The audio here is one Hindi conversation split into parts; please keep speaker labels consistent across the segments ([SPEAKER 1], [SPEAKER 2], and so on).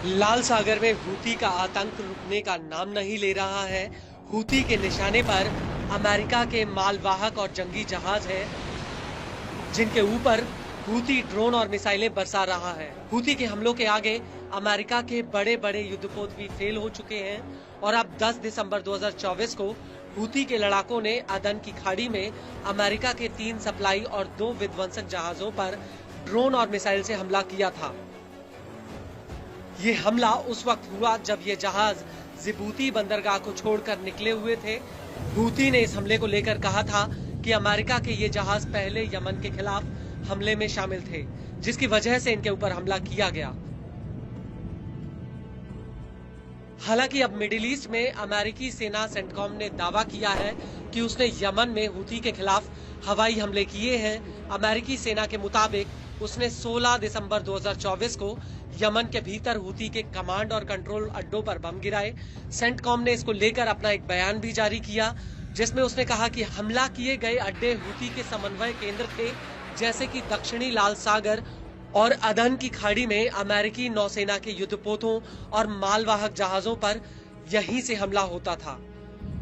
[SPEAKER 1] लाल सागर में हूती का आतंक रुकने का नाम नहीं ले रहा है। हूती के निशाने पर अमेरिका के मालवाहक और जंगी जहाज हैं, जिनके ऊपर हूती ड्रोन और मिसाइलें बरसा रहा है। हूती के हमलों के आगे अमेरिका के बड़े बड़े युद्धपोत भी फेल हो चुके हैं और अब 10 दिसंबर 2024 को हूती के लड़ाकों ने अदन की खाड़ी में अमेरिका के 3 सप्लाई और 2 विध्वंसक जहाजों पर ड्रोन और मिसाइल से हमला किया था। ये हमला उस वक्त हुआ जब ये जहाज जिबूती बंदरगाह को छोड़कर निकले हुए थे। हूती ने इस हमले को लेकर कहा था कि अमेरिका के ये जहाज पहले यमन के खिलाफ हमले में शामिल थे, जिसकी वजह से इनके ऊपर हमला किया गया। हालांकि अब मिडिल ईस्ट में अमेरिकी सेना सेंटकॉम ने दावा किया है कि उसने यमन में हूती के खिलाफ हवाई हमले किए हैं। अमेरिकी सेना के मुताबिक उसने 16 दिसंबर 2024 को यमन के भीतर हूती के कमांड और कंट्रोल अड्डों पर बम गिराए। सेंटकॉम ने इसको लेकर अपना एक बयान भी जारी किया, जिसमें उसने कहा कि हमला किए गए अड्डे हूती के समन्वय केंद्र थे, जैसे कि दक्षिणी लाल सागर और अदन की खाड़ी में अमेरिकी नौसेना के युद्धपोतों और मालवाहक जहाजों पर यहीं से हमला होता था।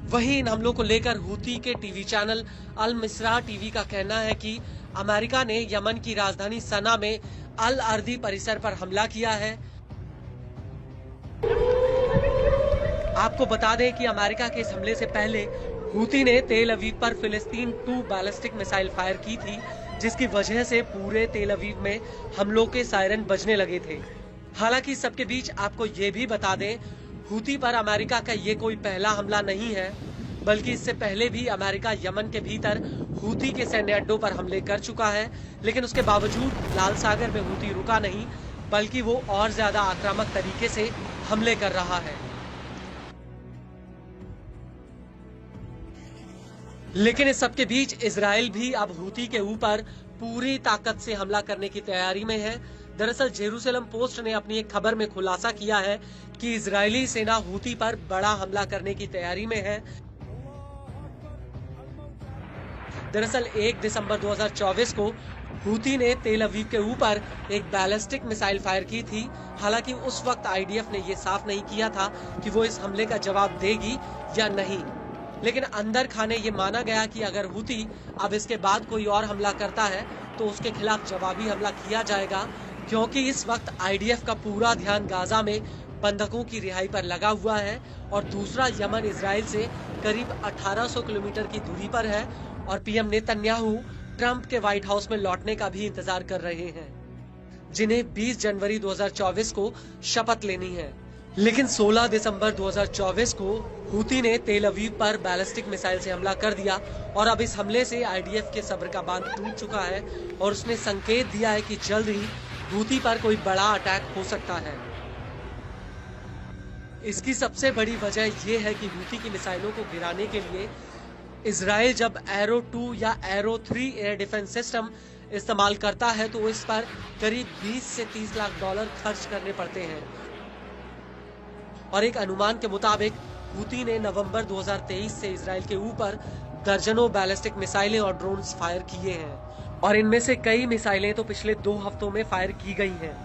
[SPEAKER 1] वहीं इन हमलों को लेकर हूती के टीवी चैनल अल मिस्रा टीवी का कहना है कि अमेरिका ने यमन की राजधानी सना में अल अर्दी परिसर पर हमला किया है। आपको बता दें कि अमेरिका के इस हमले से पहले हूती ने तेल अवीव पर फिलिस्तीन 2 बैलिस्टिक मिसाइल फायर की थी, जिसकी वजह से पूरे तेल अवीव में हमलों के सायरन बजने लगे थे। हालांकि सबके बीच आपको ये भी बता दें, हूती पर अमेरिका का ये कोई पहला हमला नहीं है, बल्कि इससे पहले भी अमेरिका यमन के भीतर हूती के सैन्य अड्डों पर हमले कर चुका है। लेकिन उसके बावजूद लाल सागर में हूती रुका नहीं, बल्कि वो और ज्यादा आक्रामक तरीके से हमले कर रहा है। लेकिन इस सबके बीच इजराइल भी अब हूती के ऊपर पूरी ताकत से हमला करने की तैयारी में है। दरअसल जेरूसलम पोस्ट ने अपनी एक खबर में खुलासा किया है कि इजरायली सेना हूती पर बड़ा हमला करने की तैयारी में है। दरअसल 1 दिसंबर 2024 को हूती ने तेल अवीव के ऊपर एक बैलिस्टिक मिसाइल फायर की थी। हालांकि उस वक्त आईडीएफ ने यह साफ नहीं किया था कि वो इस हमले का जवाब देगी या नहीं, लेकिन अंदर खाने ये माना गया कि अगर हूती अब इसके बाद कोई और हमला करता है तो उसके खिलाफ जवाबी हमला किया जाएगा, क्योंकि इस वक्त आईडीएफ का पूरा ध्यान गाजा में बंधकों की रिहाई पर लगा हुआ है और दूसरा यमन इजराइल से करीब 1800 किलोमीटर की दूरी पर है और पीएम नेतन्याहू ट्रंप के व्हाइट हाउस में लौटने का भी इंतजार कर रहे हैं, जिन्हें 20 जनवरी 2024 को शपथ लेनी है। लेकिन 16 दिसंबर 2024 को हूती ने तेल अवीव पर बैलिस्टिक मिसाइल से हमला कर दिया और अब इस हमले से आईडीएफ के सब्र का बांध टूट चुका है और उसने संकेत दिया है कि जल्द ही हूती पर कोई बड़ा अटैक हो सकता है। इसकी सबसे बड़ी वजह यह है कि हूती की मिसाइलों को गिराने के लिए इजराइल जब एरो 2 या एरो 3 एयर डिफेंस सिस्टम इस्तेमाल करता है तो इस पर करीब 20 से 30 लाख डॉलर खर्च करने पड़ते हैं। और एक अनुमान के मुताबिक हूती ने नवंबर 2023 से इजराइल के ऊपर दर्जनों बैलिस्टिक मिसाइलें और ड्रोन्स फायर किए हैं और इनमें से कई मिसाइलें तो पिछले 2 हफ्तों में फायर की गई हैं।